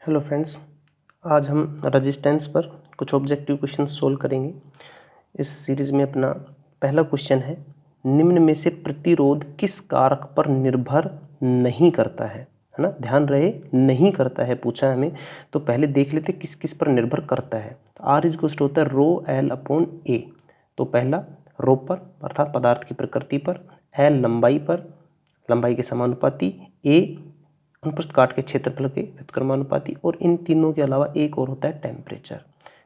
Hello friends, आज हम resistance पर कुछ ऑब्जेक्टिव क्वेश्चंस सोल्व करेंगे। इस सीरीज़ में अपना पहला क्वेश्चन है, निम्न में से प्रतिरोध किस कारक पर निर्भर नहीं करता है ना। ध्यान रहे, नहीं करता है पूछा हमें, तो पहले देख लेते किस किस पर निर्भर करता है। तो आर इज इक्वल होता है रो एल अपॉन ए। तो पहला रो पर अर्थात पदार्थ की प्रकृति पर, एल लंबाई पर, लंबाई के समानुपाती, ए अनुप्रस्थ काट के क्षेत्रफल के व्युत्क्रमानुपाती, और इन तीनों के अलावा एक और होता है टेम्परेचर।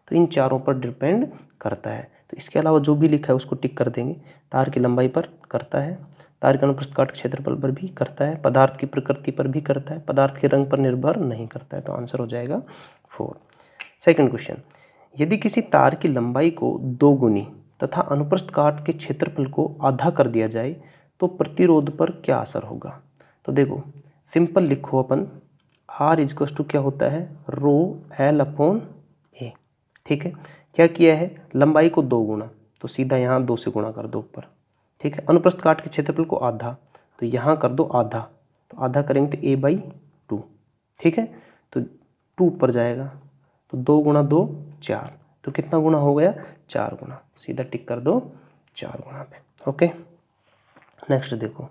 तो इन चारों पर डिपेंड करता है। तो इसके अलावा जो भी लिखा है उसको टिक कर देंगे। तार की लंबाई पर करता है, तार के अनुप्रस्थ काट क्षेत्रफल पर भी करता है, पदार्थ की प्रकृति पर भी करता है, पदार्थ के रंग पर निर्भर नहीं करता है। तो आंसर हो जाएगा 4। सेकंड क्वेश्चन, यदि किसी तार की लंबाई को 2 गुनी तथा अनुप्रस्थ काट के क्षेत्रफल को आधा कर दिया जाए तो प्रतिरोध पर क्या असर होगा। तो देखो सिंपल लिखो अपन, आर इजक्वस टू क्या होता है रो एल अपॉन ए। ठीक है, क्या किया है, लंबाई को 2 गुना, तो सीधा यहाँ 2 से गुणा कर दो ऊपर। ठीक है, अनुप्रस्थ काट के क्षेत्रफल को आधा, तो यहाँ कर दो आधा, तो आधा करेंगे तो a/2। ठीक है, तो 2 ऊपर जाएगा, तो 2 गुणा 2 4, तो कितना गुना हो गया 4 गुना, सीधा टिक कर दो 4 गुना पे। ओके, नेक्स्ट देखो,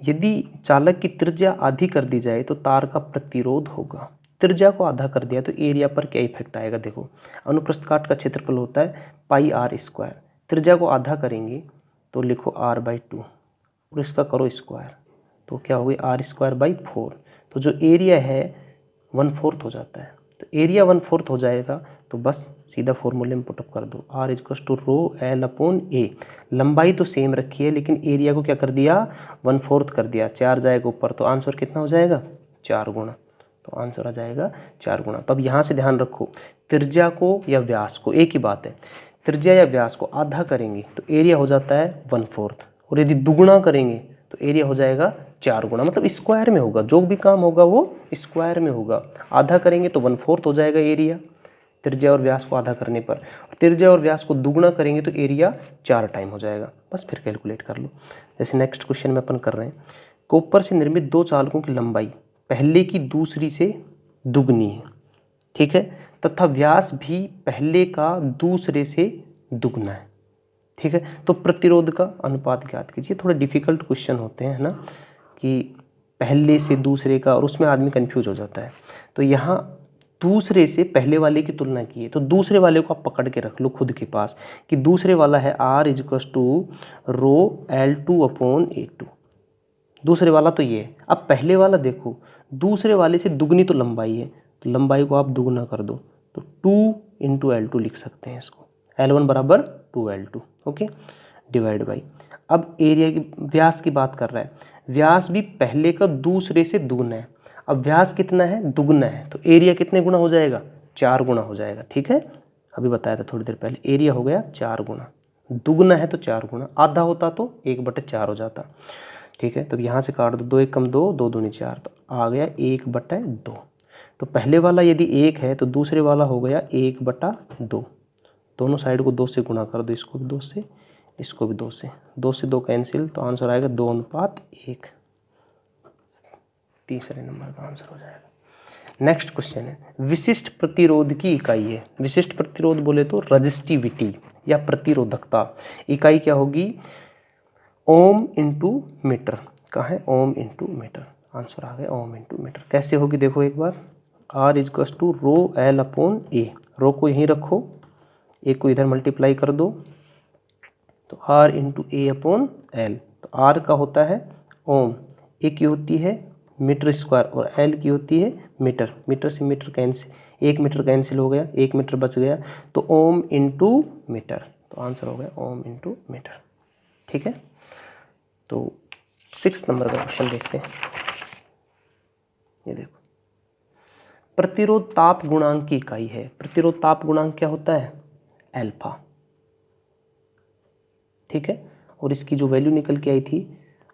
यदि चालक की त्रिज्या आधी कर दी जाए तो तार का प्रतिरोध होगा। त्रिज्या को आधा कर दिया तो एरिया पर क्या इफेक्ट आएगा। देखो अनुप्रस्थ काट का क्षेत्रफल होता है पाई आर स्क्वायर, त्रिज्या को आधा करेंगे तो लिखो r/2 और इसका करो स्क्वायर, तो क्या हो गई r²/4। तो जो एरिया है 1/4 हो जाता है, तो एरिया 1/4 हो जाएगा, तो बस सीधा फॉर्मूले में पुटअप कर दो, r equal to rho L upon A. लंबाई तो सेम रखी है लेकिन एरिया को क्या कर दिया 1/4 कर दिया, 4 जाएगा ऊपर, तो आंसर कितना हो जाएगा 4 गुना। तो आंसर आ जाएगा 4 गुना। तो अब यहाँ से ध्यान रखो, त्रिज्या को या व्यास को, एक ही बात है, त्रिज्या या व्यास को आधा करेंगे तो एरिया हो जाता है 1/4, और यदि दुगुना करेंगे तो एरिया हो जाएगा 4 गुना, मतलब स्क्वायर में होगा, जो भी काम होगा वो स्क्वायर में होगा। आधा करेंगे तो 1/4 हो जाएगा एरिया त्रिज्या और व्यास को आधा करने पर, त्रिज्या और व्यास को दुगुना करेंगे तो एरिया 4 टाइम हो जाएगा। बस फिर कैलकुलेट कर लो। जैसे नेक्स्ट क्वेश्चन में अपन कर रहे हैं, कॉपर से निर्मित 2 चालकों की लंबाई पहले की दूसरी से दुगनी है। ठीक है, तथा व्यास भी पहले का दूसरे से दुगना है। ठीक है, तो प्रतिरोध का अनुपात ज्ञात कीजिए। थोड़े डिफिकल्ट क्वेश्चन होते हैं ना, कि पहले से दूसरे का, और उसमें आदमी कंफ्यूज हो जाता है। तो यहाँ दूसरे से पहले वाले की तुलना की है, तो दूसरे वाले को आप पकड़ के रख लो खुद के पास, कि दूसरे वाला है r is equal to rho L2 upon A2। दूसरे वाला तो ये है। अब पहले वाला देखो, दूसरे वाले से दुगनी तो लंबाई है, तो लंबाई को आप दुगना कर दो, तो 2 × L2 लिख सकते हैं इसको, L1 बराबर 2L2। ओके, डिवाइड बाई, अब एरिया की, व्यास की बात कर रहा है, व्यास भी पहले का दूसरे से दुगना है। अब व्यास कितना है दुगना है, तो एरिया कितने गुना हो जाएगा 4 गुना हो जाएगा। ठीक है, अभी बताया था थोड़ी देर पहले, एरिया हो गया 4 गुना, दुगना है तो 4 गुना, आधा होता तो 1/4 हो जाता। ठीक है, तो यहाँ से काट दो, 2 × 1 = 2, 2 दूनी 4, तो आ गया 1/2। तो पहले वाला यदि 1 है तो दूसरे वाला हो गया 1/2। दोनों साइड को 2 से गुणा कर दो, इसको भी 2 से, इसको भी 2 से, 2 से 2 कैंसिल, तो आंसर आएगा 2:1। तीसरे नंबर का आंसर हो जाएगा। नेक्स्ट क्वेश्चन है, विशिष्ट प्रतिरोध की इकाई है। विशिष्ट प्रतिरोध बोले तो रजिस्टिविटी या प्रतिरोधकता, इकाई क्या होगी ओम इंटू मीटर। कहाँ है ओम इंटू मीटर, आंसर आ गया ओम इंटू मीटर। कैसे होगी देखो एक बार, r is equal to rho L upon A, rho को यहीं रखो, ए को इधर मल्टीप्लाई कर दो, तो r इंटू ए अपॉन एल। तो r का होता है ओम, ए की होती है मीटर स्क्वायर, और एल की होती है मीटर। मीटर से मीटर कैंसिल, 1 मीटर कैंसिल हो गया, 1 मीटर बच गया, तो ओम इंटू मीटर। तो आंसर हो गया ओम इंटू मीटर। ठीक है, तो 6 नंबर का क्वेश्चन देखते हैं। ये देखो, प्रतिरोध ताप गुणांक की इकाई है। प्रतिरोध ताप गुणांक क्या होता है अल्फा। ठीक है, और इसकी जो वैल्यू निकल के आई थी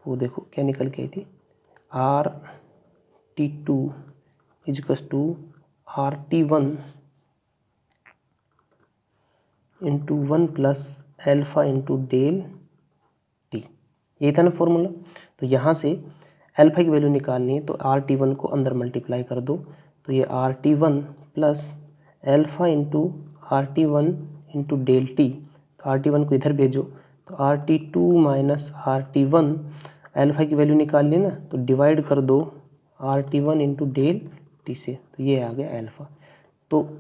वो देखो क्या निकल के आई थी, RT2 = RT1 × 1 + alpha × del T, ये था ना फॉर्मूला। तो यहाँ से अल्फा की वैल्यू निकालनी है, तो RT1 को अंदर मल्टीप्लाई कर दो, तो ये RT1 plus alpha into RT1 into delta, तो RT1 को इधर भेजो तो RT2 माइनस RT1, एल्फ़ा की वैल्यू निकाल ली ना, तो डिवाइड कर दो RT1 इंटू डेल टी से, तो ये आ गया एल्फ़ा। तो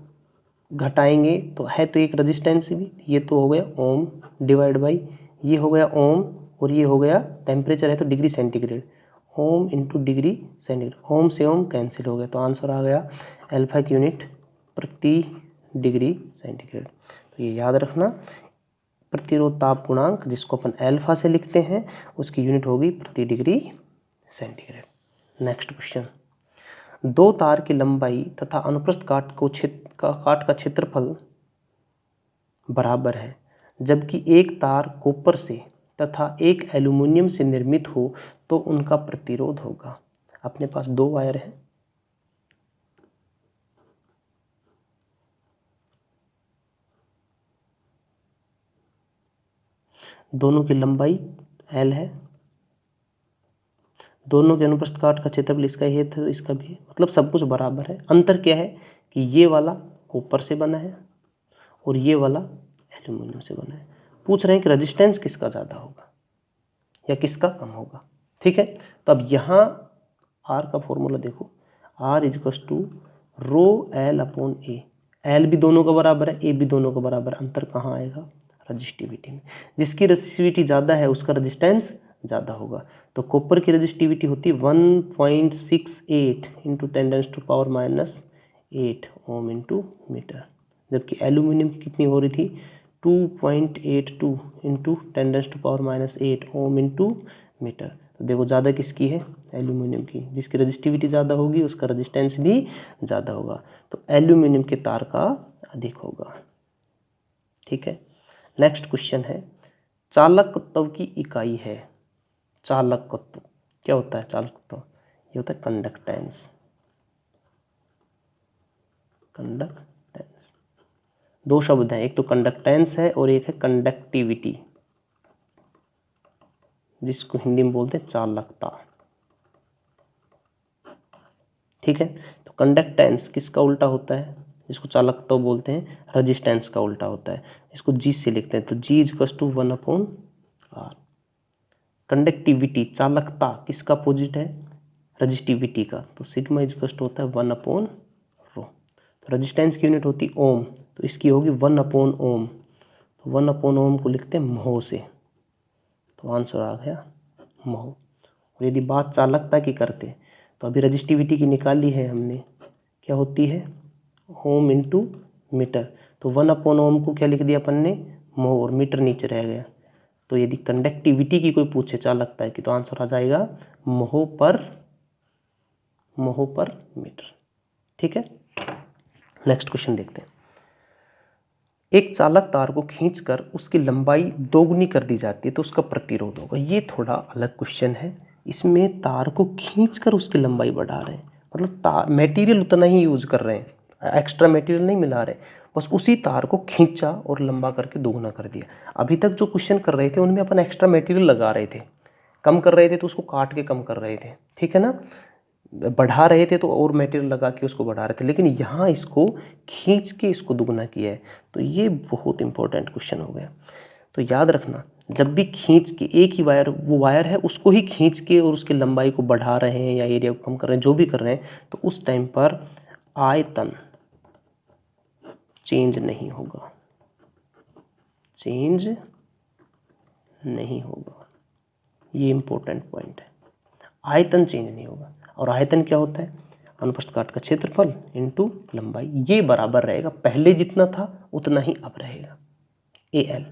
घटाएंगे तो है तो एक रजिस्टेंस भी, ये तो हो गया ओम डिवाइड बाई ये हो गया ओम, और ये हो गया टेम्परेचर है तो degree centigrade, ohm into degree centigrade, ohm से ओम कैंसिल हो गया, तो आंसर आ गया एल्फा की यूनिट प्रति डिग्री सेंटीग्रेड। तो ये याद रखना, प्रतिरोध ताप गुणांक जिसको अपन एल्फा से लिखते हैं उसकी यूनिट होगी प्रति डिग्री सेंटीग्रेड। नेक्स्ट क्वेश्चन, दो तार की लंबाई तथा अनुप्रस्थ काट का क्षेत्रफल बराबर है, जबकि एक तार कॉपर से तथा एक एल्यूमिनियम से निर्मित हो तो उनका प्रतिरोध होगा। अपने पास दो वायर है, दोनों की लंबाई L है, दोनों के अनुप्रस्थ काट का क्षेत्रफल इसका ये था तो इसका भी है, मतलब सब कुछ बराबर है। अंतर क्या है कि ये वाला कॉपर से बना है और ये वाला एल्यूमिनियम से बना है। पूछ रहे हैं कि रेजिस्टेंस किसका ज़्यादा होगा या किसका कम होगा। ठीक है, तो अब यहाँ R का फॉर्मूला देखो, R इजकस to rho L upon A, L भी दोनों का बराबर है, A भी दोनों का बराबर है, अंतर कहाँ आएगा रजिस्टिविटी में। जिसकी रजिस्टिविटी ज़्यादा है उसका रजिस्टेंस ज़्यादा होगा। तो कॉपर की रजिस्टिविटी होती है 1.68 इंटू 10⁻⁻8 ओम इंटू मीटर, जबकि एल्यूमिनियम की कितनी हो रही थी 2.82 इंटू 10⁻⁻8 ओम इंटू मीटर। तो देखो ज़्यादा किसकी है, एल्यूमिनियम की। जिसकी रजिस्टिविटी ज़्यादा होगी उसका रजिस्टेंस भी ज़्यादा होगा, तो एल्यूमिनियम के तार का अधिक होगा। ठीक है, नेक्स्ट क्वेश्चन है, चालकत्व की इकाई है। चालकत्व क्या होता है, चालकत्व ये होता है कंडक्टेंस। कंडक्टेंस दो शब्द हैं, एक तो कंडक्टेंस है और एक है कंडक्टिविटी, जिसको हिंदी में बोलते हैं चालकता। ठीक है, तो कंडक्टेंस किसका उल्टा होता है, जिसको चालकता बोलते हैं, रेजिस्टेंस का उल्टा होता है। इसको जी से लिखते हैं तो जी इजकस टू 1/r। कंडक्टिविटी चालकता किसका अपोजिट है, रजिस्टिविटी का, तो सिग्मा इजकस टू होता है 1/ρ। तो रेजिस्टेंस की यूनिट होती ओम, तो इसकी होगी 1/ओम, तो 1/ओम को लिखते हैं म्हो से, तो आंसर आ गया म्हो। और यदि बात चालकता की करते तो अभी रजिस्टिविटी की निकाली है हमने, क्या होती है ओम इंटू मीटर, तो 1/ओम को क्या लिख दिया अपन ने म्हो, और मीटर नीचे रह गया। तो यदि कंडक्टिविटी की कोई पूछे चालकता है कि, तो आंसर आ जाएगा म्हो पर मीटर। ठीक है, नेक्स्ट क्वेश्चन देखते हैं, एक चालक तार को खींचकर उसकी लंबाई दोगुनी कर दी जाती है तो उसका प्रतिरोध होगा। ये थोड़ा अलग क्वेश्चन है, इसमें तार को खींचकर उसकी लंबाई बढ़ा रहे हैं, मतलब तार मटेरियल उतना ही यूज कर रहे हैं, एक्स्ट्रा मटेरियल नहीं मिला रहे, बस उसी तार को खींचा और लंबा करके दोगुना कर दिया। अभी तक जो क्वेश्चन कर रहे थे उनमें अपन एक्स्ट्रा मटेरियल लगा रहे थे, कम कर रहे थे तो उसको काट के कम कर रहे थे, ठीक है ना, बढ़ा रहे थे तो और मटेरियल लगा के उसको बढ़ा रहे थे, लेकिन यहाँ इसको खींच के इसको दुगना किया है, तो ये बहुत इंपॉर्टेंट क्वेश्चन हो गया। तो याद रखना, जब भी खींच के एक ही वायर, वो वायर है उसको ही खींच के और उसकी लंबाई को बढ़ा रहे हैं या एरिया को कम कर रहे हैं, जो भी कर रहे हैं, तो उस टाइम पर आयतन चेंज नहीं होगा, चेंज नहीं होगा। ये इंपॉर्टेंट पॉइंट है, आयतन चेंज नहीं होगा। और आयतन क्या होता है, अनुप्रस्थ काट का क्षेत्रफल इनटू लंबाई, ये बराबर रहेगा, पहले जितना था उतना ही अब रहेगा AL।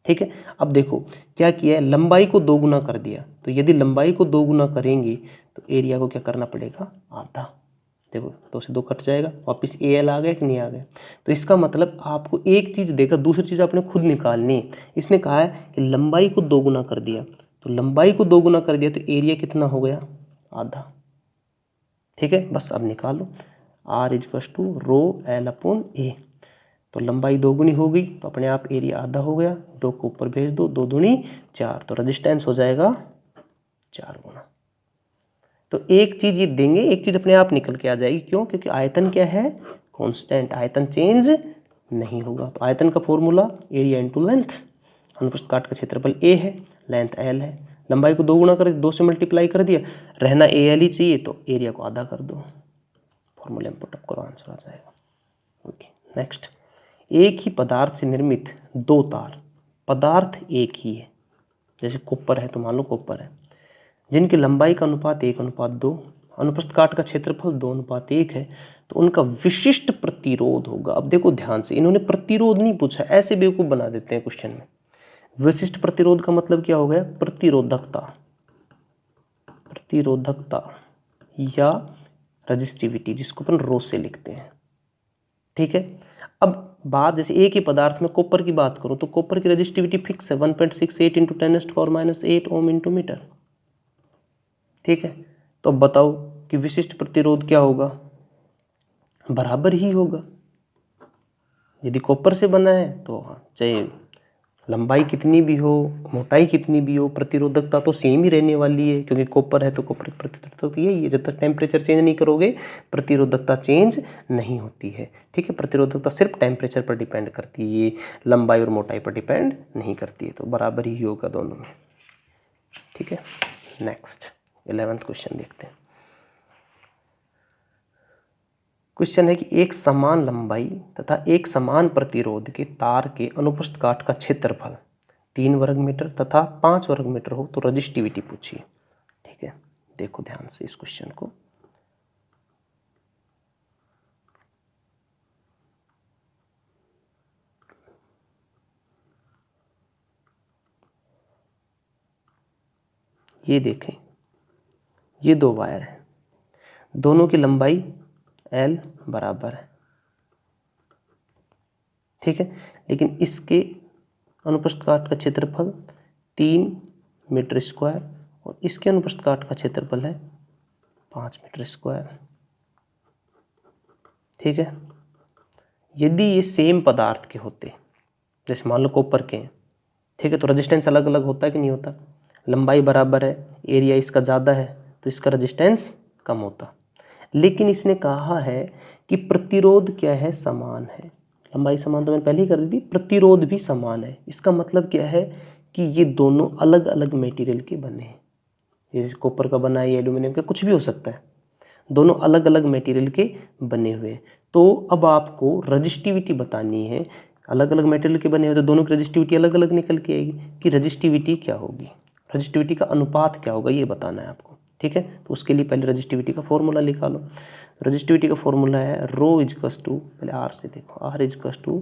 ठीक है, अब देखो क्या किया है, लंबाई को दोगुना कर दिया, तो यदि लंबाई को दोगुना करेंगे तो एरिया को क्या करना पड़ेगा, आधा। देखो 2 से 2 कट जाएगा, वापस AL आ गया कि नहीं आ गया। तो इसका मतलब आपको एक चीज़ देगा, दूसरी चीज़ आपने खुद निकालनी है। इसने कहा है कि लंबाई को दोगुना कर दिया, तो लंबाई को दोगुना कर दिया तो एरिया कितना हो गया, आधा। ठीक है, बस अब निकालो, R इजकस to rho L upon A, तो लंबाई दोगुनी हो गई तो अपने आप एरिया आधा हो गया, 2 को ऊपर भेज दो, 2 दूनी 4, तो रेजिस्टेंस हो जाएगा 4 गुना। तो एक चीज़ ये देंगे, एक चीज़ अपने आप निकल के आ जाएगी। क्यों? क्योंकि आयतन क्या है? कांस्टेंट, आयतन चेंज नहीं होगा। तो आयतन का फॉर्मूला एरिया इंटू लेंथ, अनुप्रस्थ काट का क्षेत्रफल a है, लेंथ l है, लंबाई को 2 गुणा कर 2 से मल्टीप्लाई कर दिया, रहना AL ही चाहिए तो एरिया को आधा कर दो, फॉर्मूले में पुटअप करो, आंसर आ जाएगा। ओके, नेक्स्ट, एक ही पदार्थ से निर्मित 2 तार, पदार्थ एक ही है, जैसे कॉपर है तो मान लो कॉपर है, जिनकी लंबाई का अनुपात 1:2, अनुप्रस्थ काट का क्षेत्रफल 2:1 है, तो उनका विशिष्ट प्रतिरोध होगा। अब देखो ध्यान से, इन्होंने प्रतिरोध नहीं पूछा, ऐसे बेवकूफ बना देते हैं क्वेश्चन में। विशिष्ट प्रतिरोध का मतलब क्या हो गया? प्रतिरोधकता, प्रतिरोधकता या रजिस्टिविटी, जिसको अपन रो से लिखते हैं। ठीक है, अब बात जैसे एक ही पदार्थ में कॉपर की बात करूं तो कॉपर की रजिस्टिविटी फिक्स है 1.68 × 10⁻⁸ ओम इंटू मीटर। ठीक है, तो अब बताओ कि विशिष्ट प्रतिरोध क्या होगा? बराबर ही होगा। यदि कॉपर से बना है तो चाहे लंबाई कितनी भी हो, मोटाई कितनी भी हो, प्रतिरोधकता तो सेम ही रहने वाली है, क्योंकि कॉपर है तो कॉपर की प्रतिरोधकता तो यही है। जब तक टेम्परेचर चेंज नहीं करोगे प्रतिरोधकता चेंज नहीं होती है। ठीक है, प्रतिरोधकता सिर्फ टेम्परेचर पर डिपेंड करती है, ये लंबाई और मोटाई पर डिपेंड नहीं करती है, तो बराबर ही होगा दोनों में। ठीक है, नेक्स्ट 11वां क्वेश्चन देखते हैं। क्वेश्चन है कि एक समान लंबाई तथा एक समान प्रतिरोध के तार के अनुप्रस्थ काट का क्षेत्रफल 3 वर्ग मीटर तथा 5 वर्ग मीटर हो तो रजिस्टिविटी पूछिए। ठीक है, देखो ध्यान से इस क्वेश्चन को। ये देखें, ये 2 वायर हैं, दोनों की लंबाई L बराबर है। ठीक है, लेकिन इसके अनुप्रस्थ काट का क्षेत्रफल 3 मीटर स्क्वायर और इसके अनुप्रस्थ काट का क्षेत्रफल है 5 मीटर स्क्वायर। ठीक है, यदि ये सेम पदार्थ के होते, जैसे मान लो कॉपर के हैं, ठीक है, तो रेजिस्टेंस अलग अलग होता है कि नहीं होता? लंबाई बराबर है, एरिया इसका ज़्यादा है तो इसका रेजिस्टेंस कम होता। लेकिन इसने कहा है कि प्रतिरोध क्या है? समान है। लंबाई समान तो मैंने पहले ही कर दी थी, प्रतिरोध भी समान है। इसका मतलब क्या है कि ये दोनों अलग अलग मटेरियल के बने हैं। जैसे कॉपर का बना है, एल्यूमिनियम का, कुछ भी हो सकता है, दोनों अलग अलग मटेरियल के बने हुए हैं। तो अब आपको रजिस्टिविटी बतानी है, अलग अलग मटेरियल के बने हुए तो दोनों की रजिस्टिविटी अलग अलग निकल के आएगी, कि रजिस्टिविटी क्या होगी, रजिस्टिविटी का अनुपात क्या होगा, ये बताना है आपको। ठीक है, तो उसके लिए पहले रजिस्टिविटी का फॉर्मूला निकालो। रजिस्टिविटी का फॉर्मूला है रो इजकस टू, पहले आर से देखो, आर इजकस to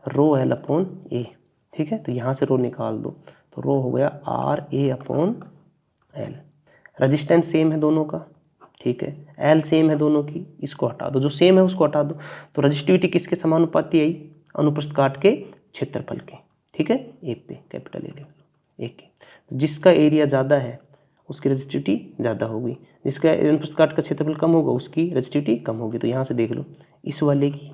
rho L upon A. ठीक है, तो यहाँ से रो निकाल दो, तो रो हो गया R A upon L. Resistance same है दोनों का, ठीक है, एल सेम है दोनों की, इसको हटा दो, जो सेम है उसको हटा दो, तो रजिस्टिविटी किसके समानुपाती आई? अनुप्रस्थ काट के क्षेत्रफल के। ठीक है, ए पे कैपिटल ए ले लो, ए के, तो जिसका एरिया ज़्यादा है उसकी रजिस्टिविटी ज़्यादा होगी, जिसका अनुप्रस्थ काट का क्षेत्रफल कम होगा उसकी रजिस्टिविटी कम होगी। तो यहाँ से देख लो, इस वाले की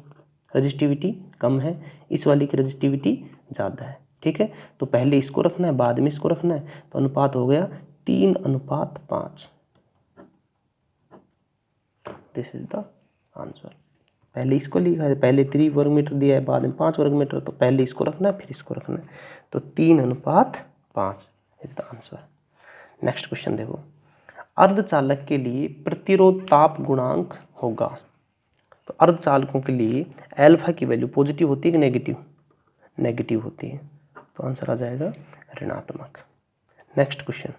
रजिस्टिविटी कम है, इस वाले की रजिस्टिविटी ज़्यादा है। ठीक है, तो पहले इसको रखना है, बाद में इसको रखना है, तो अनुपात हो गया 3:5। This is the answer. पहले इसको लिखा है, पहले 3 वर्ग मीटर दिया है, बाद में 5 वर्ग मीटर, तो पहले इसको रखना है फिर इसको रखना है, तो 3:5 is the answer. Next question देखो, अर्धचालक के लिए प्रतिरोध ताप गुणांक होगा। तो अर्धचालकों के लिए अल्फा की वैल्यू पॉजिटिव होती है कि नेगेटिव? नेगेटिव होती है, तो आंसर आ जाएगा ऋणात्मक। नेक्स्ट क्वेश्चन,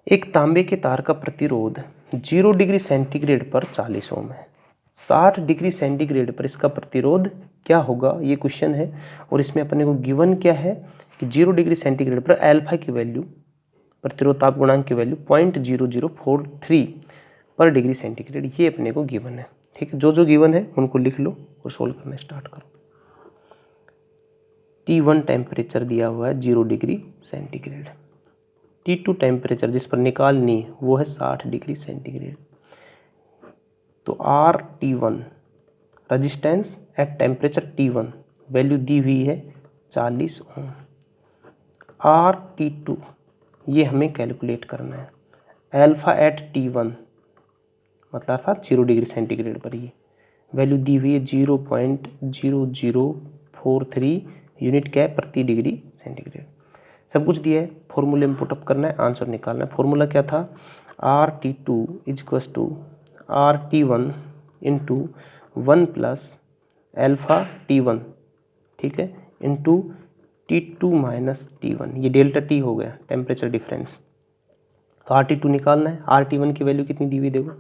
एक तांबे के तार का प्रतिरोध 0 डिग्री सेंटीग्रेड पर 40 ओम है, 60 डिग्री सेंटीग्रेड पर इसका प्रतिरोध क्या होगा, ये क्वेश्चन है। और इसमें अपने को गिवन क्या है कि 0 डिग्री सेंटीग्रेड पर अल्फा की वैल्यू, प्रतिरोध ताप गुणांक की वैल्यू 0.0043 पर डिग्री सेंटीग्रेड, ये अपने को गिवन है। ठीक है, जो जो गिवन है उनको लिख लो और सोल्व करना स्टार्ट करो। T1 टेम्परेचर दिया हुआ है 0 डिग्री सेंटीग्रेड, T2 टेम्परेचर जिस पर निकालनी है वो है 60 डिग्री सेंटीग्रेड, तो RT1 resistance at temperature T1 value दी हुई है 40 ओम। RT2 ये हमें कैलकुलेट करना है, एल्फा एट T1 मतलब था 0 डिग्री सेंटीग्रेड पर, ये वैल्यू दी हुई है 0.0043 यूनिट क्या है प्रति डिग्री सेंटीग्रेड। सब कुछ दिया है, फॉर्मूले में पुटअप करना है, आंसर निकालना है। फॉर्मूला क्या था, RT2 इजक्वस to RT1 into 1 plus alpha T1, ठीक है, इंटू T2 माइनस T1, ये डेल्टा T हो गया टेम्परेचर डिफरेंस। तो RT2 निकालना है, RT1 की वैल्यू कितनी दी हुई देखो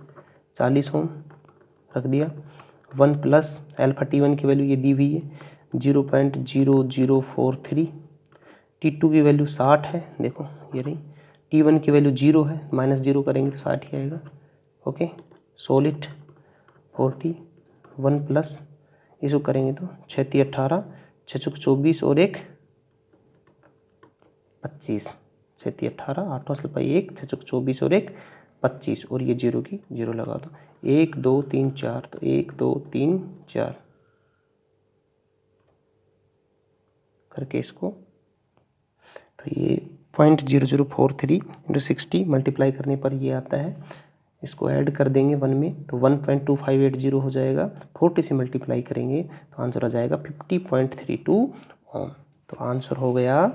40 ओम रख दिया, 1 प्लस एल्फा T1 की वैल्यू ये दी हुई है 0.0043, T2 की वैल्यू 60 है, देखो ये रही, T1 की वैल्यू 0 है, माइनस 0 करेंगे तो 60 ही आएगा। ओके, सॉलिड 40, 1 प्लस इसको करेंगे तो 6 18, 6 24 और 1 25, 6 18, 8 पाई 1, 6 24 और 1 25, और ये 0 की 0 लगा दो, 1 2 3 4, तो 1 2 3 4 करके इसको, तो ये 0.0043 इंटू 60 मल्टीप्लाई करने पर ये आता है, इसको ऐड कर देंगे 1 में तो 1.2580 हो जाएगा, 40 से मल्टीप्लाई करेंगे तो आंसर आ जाएगा 50.32 ओम। तो आंसर हो गया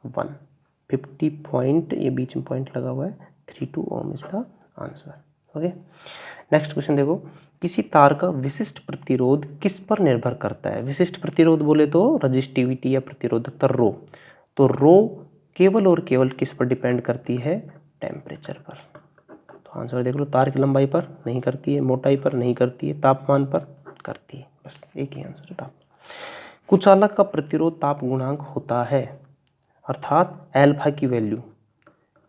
50 पॉइंट, ये बीच में पॉइंट लगा हुआ है, 32 ohm is the answer. Okay, next question देखो, किसी तार का विशिष्ट प्रतिरोध किस पर निर्भर करता है। विशिष्ट प्रतिरोध बोले तो रजिस्टिविटी या प्रतिरोधकता रो, तो रो केवल और केवल किस पर डिपेंड करती है, टेम्परेचर पर। तो आंसर देख लो, तार की लंबाई पर नहीं करती है, मोटाई पर नहीं करती है, तापमान पर करती है, बस एक ही आंसर है तापमान। कुचालक का प्रतिरोध ताप गुणांक होता है, अर्थात एल्फा की वैल्यू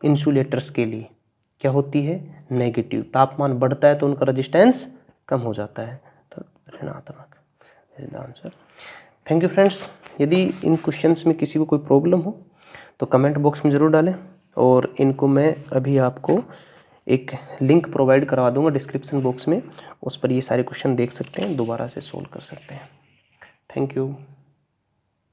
इंसुलेटर्स के लिए क्या होती है, नेगेटिव। तापमान बढ़ता है तो उनका रेजिस्टेंस कम हो जाता है, तो ऋणात्मक is the answer. Thank you friends. यदि इन क्वेश्चंस में किसी को कोई प्रॉब्लम हो तो कमेंट बॉक्स में ज़रूर डालें, और इनको मैं अभी आपको एक लिंक प्रोवाइड करवा दूंगा डिस्क्रिप्शन बॉक्स में, उस पर ये सारे क्वेश्चन देख सकते हैं, दोबारा से सोल्व कर सकते हैं। Thank you.